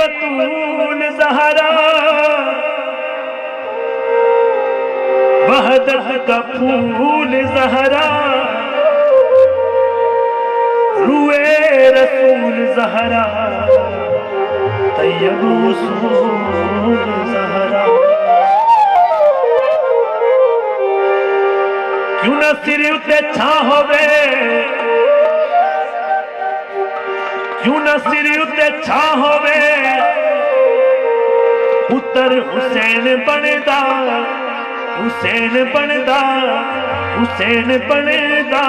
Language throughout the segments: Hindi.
बतूल ज़हरा वहदत का फूल ज़हरा रुए रसूल ज़हरा तैयब उसूल ज़हरा। क्यों ना सिर उते छा होवे, क्यों ना सिर उते छा होवे पुत्र हुसैन बनदा, हुसैन बनदा, हुसैन बनदा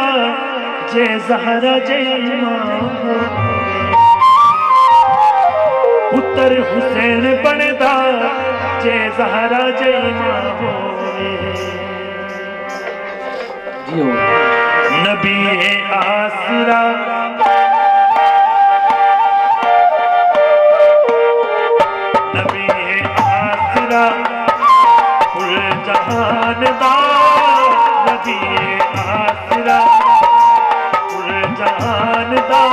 जे ज़हरा जे मां पुत्र हुसैन बनदा जे ज़हरा जे मां होवे। नबी आसरा नबी आसरा कुल जहान दा, नबी आसरा कुल जहान दा,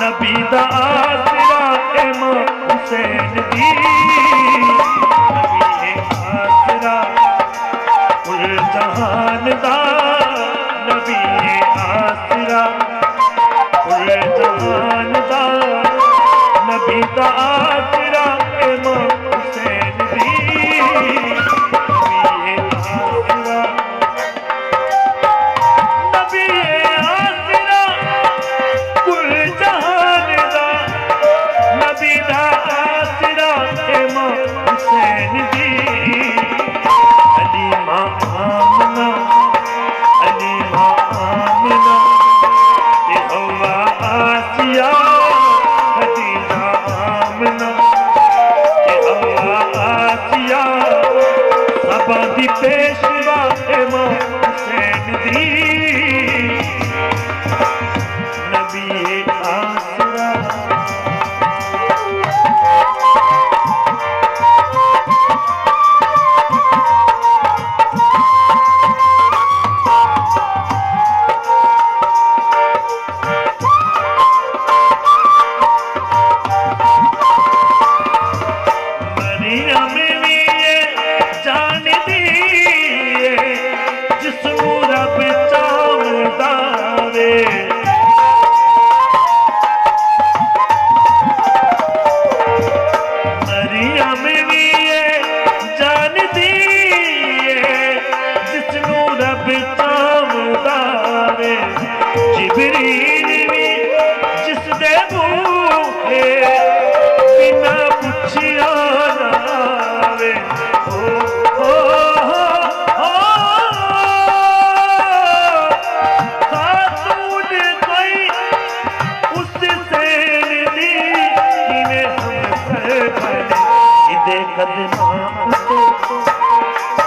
नबी दा आसरा इमाम हुसैन दी, नबी आसरा कुल जहान दा, नबी आसरा कुल जहान दा, नबी दा आसरा इमाम हुसैन दी, नबी आसरा, नबी आसरा कुल जहान दा, नबी दा आसरा इमाम हुसैन दी। हलीमा आमना, हलीमा आमना ते हवा आसिया, खदीजा आमना ते हवा आसिया, सबा दी पेशवा इमाम हुसैन दी, नबी आसरा।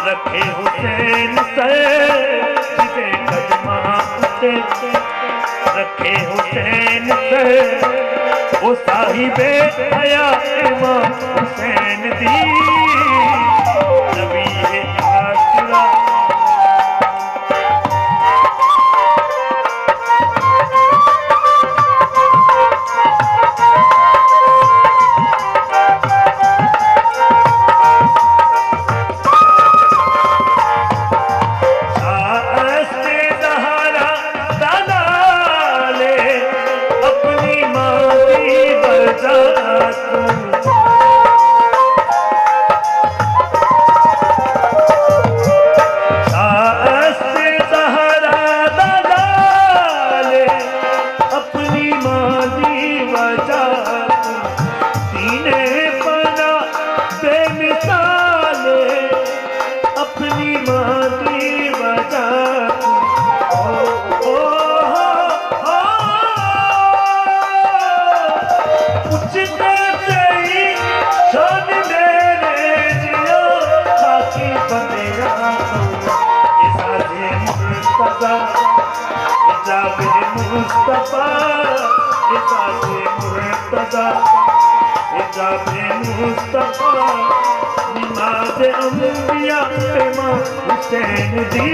रखे हुसैन से जिदे कदमा उते, रखे हुसैन से वो साहिबे हया इमाम हुसैन दी, नबी आसरा। मुस्तफा इजाज़े मुर्तज़ा, इजाज़े मुस्तफा नमाज़े अंबिया इमाम हुसैन दी।